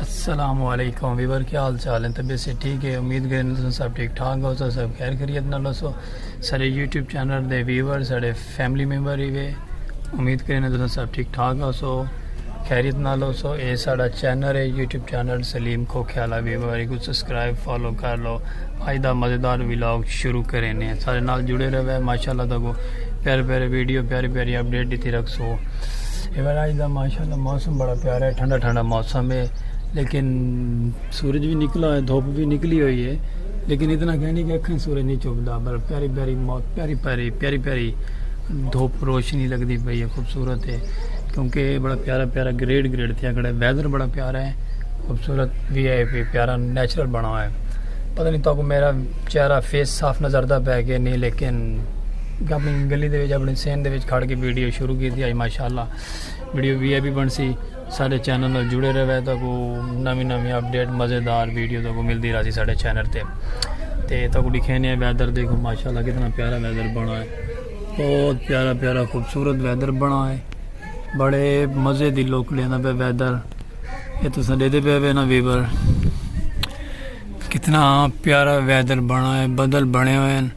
अस्सलामुअलैकुम वीवर, क्या हाल चाल है? तबीयत से ठीक है? उम्मीद करें तुम सब ठीक ठाक हो, तो सब खैर खैरियत नाल हो। सारे यूट्यूब चैनल दे वीवर साढ़े फैमिली मैंबर ही वे, उम्मीद करें तुम सब ठीक ठाक हो, खैरियत नाल हो। ये साड़ा चैनल है यूट्यूब चैनल सलीम खोख्याला वीवर को सब्सक्राइब फॉलो कर लो। अज का मज़ेदार व्लॉग शुरू करें, सारे नाल जुड़े रहे माशाल्लाह। तको प्यारे प्यारे वीडियो प्यारी प्यारी अपडेट दी रखो। एवं अज का माशाल्लाह मौसम बड़ा प्यारा है, ठंडा ठंडा मौसम है, लेकिन सूरज भी निकला है, धूप भी निकली हुई है, लेकिन इतना कहने कि अखें सूरज नहीं चुभता, पर प्यारी प्यारी प्यारी प्यारी प्यारी प्यारी धूप रोशनी लगती पई है, खूबसूरत है। क्योंकि बड़ा प्यारा प्यारा ग्रेड थे खड़े, वैदर बड़ा प्यारा है, खूबसूरत भी है, प्यारा नेचुरल बना हुआ है। पता नहीं तो मेरा चेहरा फेस साफ नजरदा पै गया नहीं, लेकिन अपनी गली दे अपनी सेन दे खड़ के वीडियो शुरू की थी आज माशाल्लाह। वीडियो भी बन सी, सारे चैनल नाल जुड़े रहे तो नवी नवी अपडेट मज़ेदार वीडियो तो मिलती रही साढ़े चैनल ते तो दिखे ने। वैदर देखो माशाल्लाह कितना प्यारा वैदर बना है, बहुत प्यारा प्यारा खूबसूरत वैदर बना है, बड़े मज़े की लुक लेना पे वैदर। ये तो देते पे ना वीवर, कितना प्यारा वैदर बना है, बदल बने हुए हैं।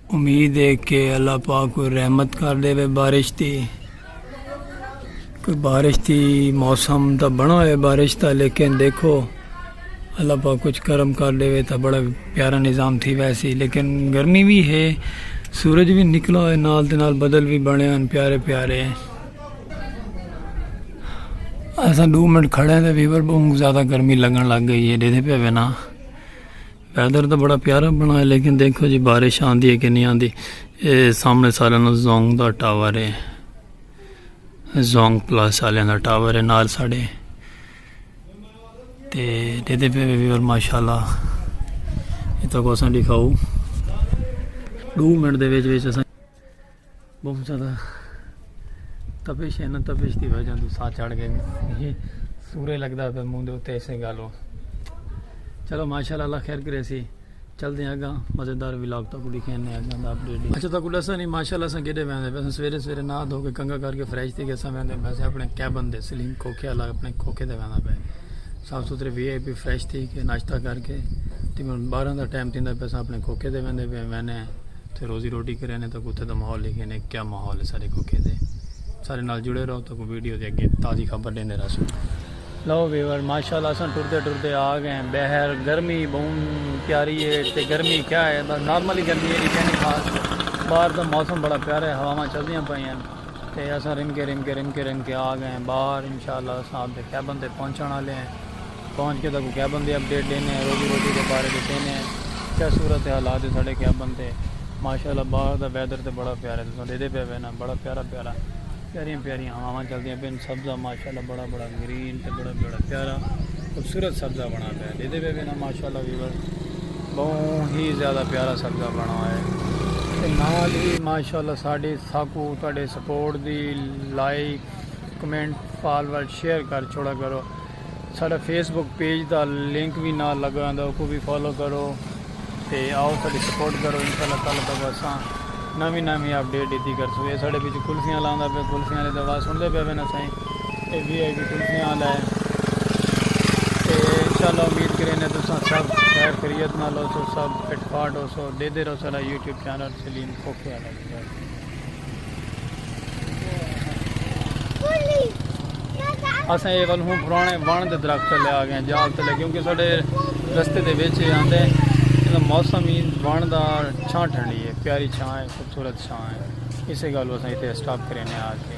उम्मीद है कि अल्लाह पाक को रहमत कर दे बारिश थी, कोई बारिश थी, मौसम तो बना है बारिश था, लेकिन देखो अल्लाह पाक कुछ करम कर दे तो बड़ा प्यारा निज़ाम थी वैसे। लेकिन गर्मी भी है, सूरज भी निकला है, नाल ते नाल बदल भी बने हैं प्यारे प्यारे। ऐसा 2 मिनट खड़े हैं तो वीवर बहुत ज़्यादा गर्मी लगन लग गई है, देते पे ना। वैदर तो बड़ा प्यारा बना है, लेकिन देखो जी बारिश आती है कि नहीं आती। ये सामने सारे ना जोंग का टावर है, जोंग प्लस वाले का टावर है नाल साढ़े ते देते पे वीवर माशाल्लाह। ये तो अस दिखाओ 2 मिनट के बहुत ज़्यादा तपिश है ना, तपिश की वजह तो साह चढ़ गए, सूर्य लगता पे मुँह के उत्ते इसे गलो। चलो माशाल्लाह अल्लाह खैर करे सी, चलते हैं अगर मज़ेदार व्लॉग तक दिखे अगर अपडेट। अच्छा तक दसा नहीं माशाल्लाह अस किडे वैसे वैसे सवेरे सवेरे नहा धो के कंगा करके फ्रैश थी अस वैसे वैसे अपने कैबन दे सलीम खोख्याला अपने खोखे से वहना पे साफ सुथरे VIP फ्रैश थी के नाश्ता करके तकरीबन 12 का टाइम थी पे अपने खोखे से वहदे पे मैंने तो रोज़ी रोटी करे ने। तो उत्थे तो माहौल लिखे ने, क्या माहौल है सारे खोखे से। सारे नाल जुड़े रहो तो वीडियो के अगे ताज़ी खबर देने रहो। लो वीवर माशाल्लाह अस टुरते टुरते आ गए हैं बहर। गर्मी बहुत प्यारी है, तो गर्मी क्या है बस नॉर्मली गर्मी है, क्या नहीं खास। बाहर का मौसम बड़ा प्यारा है, हवा चलदियाँ पई हैं, तो अस रिम के आ गए हैं बाहर। इंशाल्लाह अस आपके कैबन से पहुँचने वाले हैं, पहुँच के तक कैबन की अपडेट लेने हैं, रोजी रोटी के बारे में देने हैं, क्या सूरत हालात है साढ़े कैबन से। माशाल्लाह बाहर का वैदर तो बड़ा प्यारा है, तुम देते पे ना, बड़ा प्यारा प्यारा प्यारियां प्यारियां हवावां चलदियां पे। सब्ज़ा माशाल्लाह बड़ा बड़ा ग्रीन तो बड़ा बड़ा प्यारा खूबसूरत सब्ज़ा बना पे देते पे ना माशाल्लाह वीवर, बहुत ही ज़्यादा प्यारा सब्ज़ा बना है। तो नाल ही माशाल्लाह साड़ी साकू तुहाडे सपोर्ट दी लाइक कमेंट फॉरवर्ड शेयर कर छोड़ा करो। साडा फेसबुक पेज का लिंक भी नाल लगा को भी फॉलो करो, तो आओ साड़ी सपोर्ट करो। इंशाल्लाह कल तक असां नवी नवी अपडेट दी कर सो। ये साढ़े पिछले कुल्फियाँ लाँदा पे, कुल्फियाँ की आवाज़ सुनते पे ना सही, ये VIP कुल्फियाँ वाला है। तो इंशाल्लाह उम्मीद करें तुम सब खैर खैरियत ना लो सो, सब फिटफाट हो सो, दे रहो सारा यूट्यूब चैनल सलीम खोख्याला। अस ये वाल हूँ पुराने वन के दरख्त ले आ गए जाल तले, क्योंकि साढ़े रस्ते के आते मौसम ही वन का छां ठंडी है, प्यारी छां है, खूबसूरत छां है। इसे गल अस इतने स्टॉप करें आके।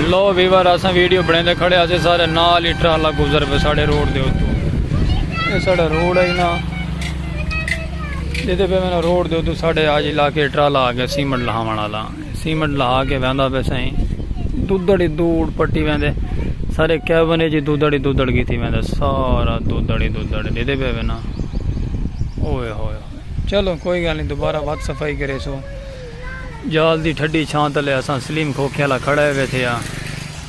लो वीवर अस वीडियो बने खड़े अस सारे नाल ही ट्राला गुजर पे साढ़े रोड के उत्तों। ये साढ़ा रोड है ना, ये पे मैंने रोड के उत्तों साढ़े आज इलाके ट्राला आ गया सीमेंट लहावन वाला। सीमेंट लहा के वहदा पे सही दुधड़ी दूड़ पट्टी वहदे सारे कैबन जी दुधड़ की थी वहदे सारा दुधड़ दे पे ना। ओए होए चलो कोई गल नहीं, दोबारा वत सफाई करे सो। जाल दी ठंडी छां तले असां सलीम खोख्याला खड़े हुए थे,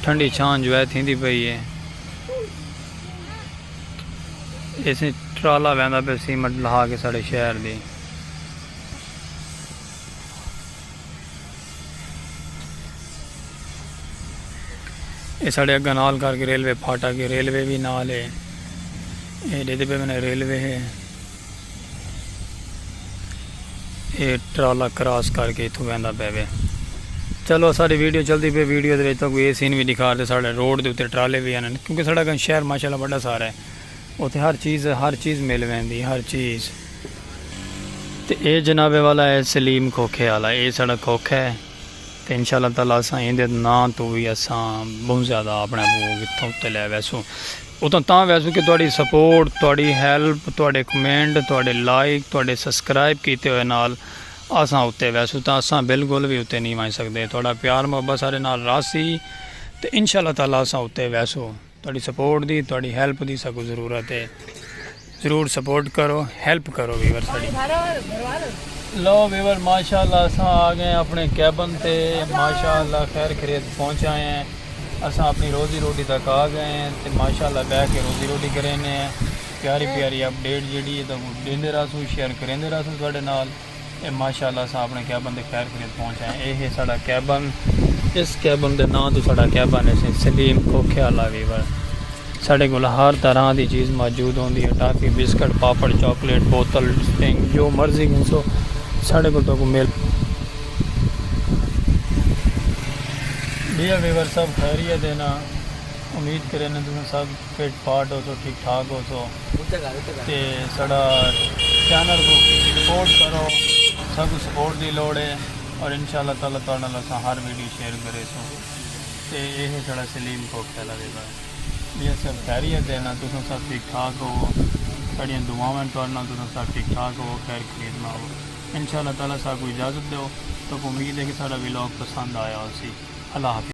ठंडी छां जो है थी पई है। इसे ट्राला वहदा पे सीमेंट लहा के साढ़े शहर दी। ये साढ़े अग्गा नाल करके रेलवे फाटक है, रेलवे भी नाल है, ये पे मैंने रेलवे है, ये ट्राला क्रॉस करके इतों वहदा पे। चलो सारी वीडियो चलती पे, वीडियो के तो कोई सीन भी दिखा रहे साढ़े रोड के उत्ते ट्राले भी हैं, क्योंकि साढ़ा शहर माशाल्लाह बड़ा सारा है, उत्थे हर चीज़ मिल वैंदी, हर चीज़। तो ये जनाबे वाला है सलीम खोखे वाला, ये साढ़ा खोखा है। तो इंशाअल्लाह ताला असां इंदे नां तो भी असां बहुत ज़्यादा अपने इतों उत्ते लै वैसू उतों तां वैसू कि तुहाड़ी सपोर्ट, तुहाड़ी हेल्प, तुहाडे कमेंट, तुहाडे लाइक, तुहाडे सब्सक्राइब किए हुए नाल असां उत्ते वैसू तां असां बिल्कुल भी उत्ते नहीं आई सकते। तुहाडा प्यार मोहब्बत सारे नाल रासी, तो इंशाअल्लाह ताला असां उत्ते वैसू। तुहाडी सपोर्ट दी, तुहाडी हेल्प दी सानू ज़रूरत है, ज़रूर सपोर्ट करो, हेल्प करो वीवर साड़ी। लो वीवर माशाल्लाह असां आ गए अपने कैबन ते, माशाल्लाह खैर खैरियत पहुँच आए हैं। असां अपनी रोज़ी रोटी तक आ गए हैं, तो माशाल्लाह बह के रोज़ी रोटी करेंगे। प्यारी प्यारी अपडेट जी तो देंदे रहसूँ, शेयर करेंदे रहसूँ तुहाडे नाल। ये माशाल्लाह असां अपने कैबन ते खैर खैरियत पहुँच आए। ये है साड़ा कैबन, इस कैबन के नाम तो साड़ा कैबन है सलीम खोखे वाला वीवर। साढ़े को हर तरह की चीज़ मौजूद होंगी है, टाफी, बिस्कट, पापड़, चॉकलेट, बोतल, स्टिंग, जो मर्जी घूसो साढ़े को मिल। भैया वीवर सब खैरियत है ना, उम्मीद करें ना तुम सब फिट फाट हो, तो ठीक ठाक हो, तो साड़ा चैनल को सपोर्ट करो, सब सपोर्ट की लोड़ है। और इंशाअल्लाह ताला तुहाडे नाल असां हर वीडियो शेयर करे सो। तो यह है साड़ा सलीम खोखे वाला वीवर। भैया सब खैरियत है ना, तुम सब ठीक ठाक हो, साड़ियाँ दुआवां तुहाडे नाल तुम सब ठीक ठाक हो, खैर खरीद ना हो। इंशाअल्लाह ताला सानू इजाज़त दो, तो उम्मीद है कि साड़ा व्लॉग पसंद आया उसी। अल्लाह हाफ़िज़।